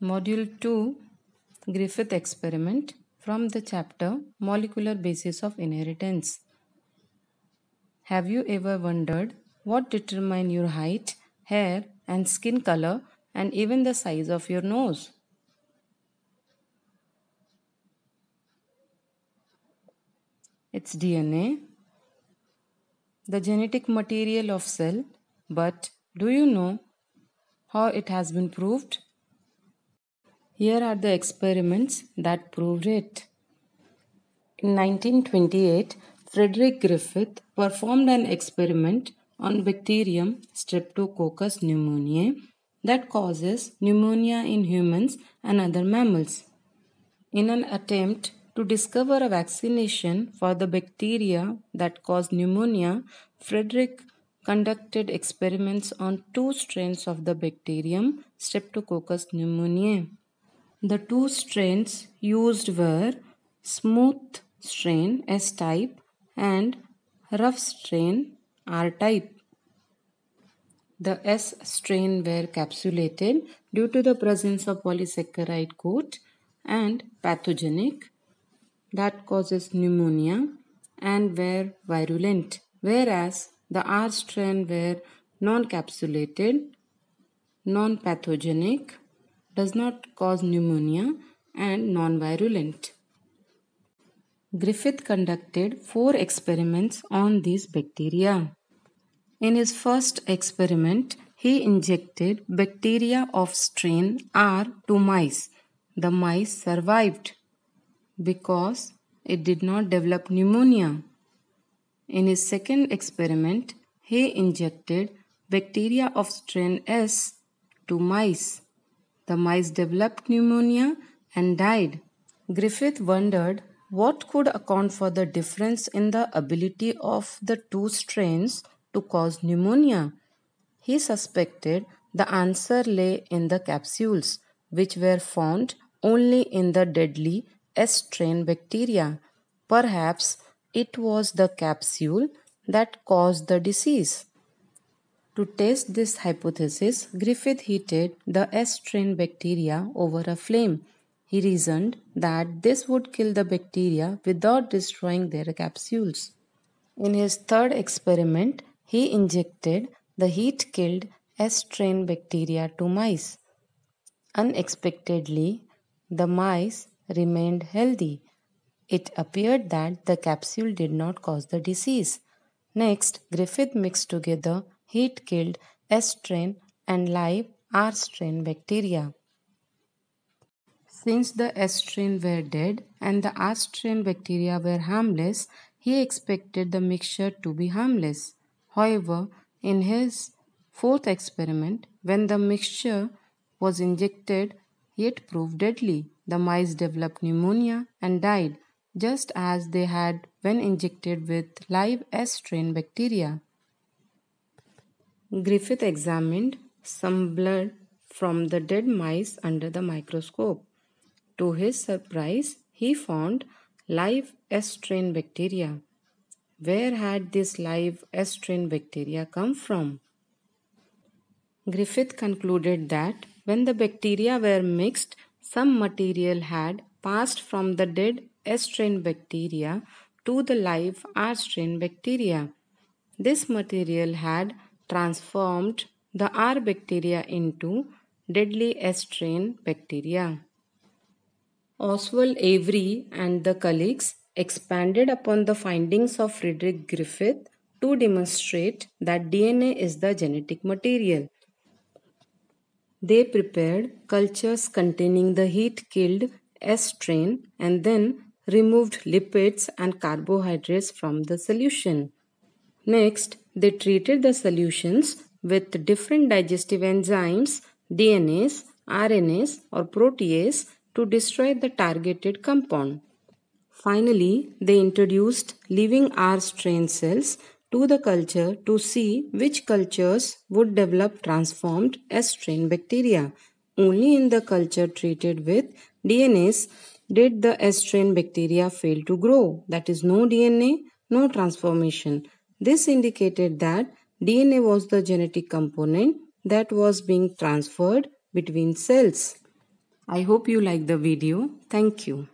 Module 2 Griffith Experiment from the chapter Molecular Basis of Inheritance. Have you ever wondered what determine your height, hair and skin color and even the size of your nose? It's DNA, the genetic material of cell, but do you know how it has been proved? Here are the experiments that proved it. In 1928, Frederick Griffith performed an experiment on bacterium Streptococcus pneumoniae that causes pneumonia in humans and other mammals. In an attempt to discover a vaccination for the bacteria that cause pneumonia, Frederick conducted experiments on 2 strains of the bacterium Streptococcus pneumoniae. The 2 strains used were smooth strain S type and rough strain R type. The S strain were capsulated due to the presence of polysaccharide coat and pathogenic that causes pneumonia and were virulent, whereas the R strain were non-capsulated, non-pathogenic, does not cause pneumonia and non-virulent. Griffith conducted 4 experiments on these bacteria. In his first experiment, he injected bacteria of strain R to mice. The mice survived because it did not develop pneumonia. In his second experiment, he injected bacteria of strain S to mice. The mice developed pneumonia and died. Griffith wondered what could account for the difference in the ability of the 2 strains to cause pneumonia. He suspected the answer lay in the capsules, which were found only in the deadly S strain bacteria. Perhaps it was the capsule that caused the disease. To test this hypothesis, Griffith heated the S strain bacteria over a flame. He reasoned that this would kill the bacteria without destroying their capsules. In his third experiment, he injected the heat-killed S strain bacteria to mice. Unexpectedly, the mice remained healthy. It appeared that the capsule did not cause the disease. Next, Griffith mixed together heat-killed S strain and live R strain bacteria. Since the S strain were dead and the R strain bacteria were harmless, he expected the mixture to be harmless. However, in his fourth experiment, when the mixture was injected, it proved deadly. The mice developed pneumonia and died, just as they had when injected with live S strain bacteria. Griffith examined some blood from the dead mice under the microscope. To his surprise, he found live S strain bacteria. Where had this live S strain bacteria come from? Griffith concluded that when the bacteria were mixed, some material had passed from the dead S strain bacteria to the live R strain bacteria. This material had transformed the R bacteria into deadly S strain bacteria. Oswald Avery and the colleagues expanded upon the findings of Frederick Griffith to demonstrate that DNA is the genetic material. They prepared cultures containing the heat-killed S strain and then removed lipids and carbohydrates from the solution. Next, they treated the solutions with different digestive enzymes, DNase, RNase or protease to destroy the targeted compound. Finally, they introduced living R strain cells to the culture to see which cultures would develop transformed S strain bacteria. Only in the culture treated with DNase did the S strain bacteria fail to grow. That is, no DNA, no transformation. This indicated that DNA was the genetic component that was being transferred between cells. I hope you like the video. Thank you.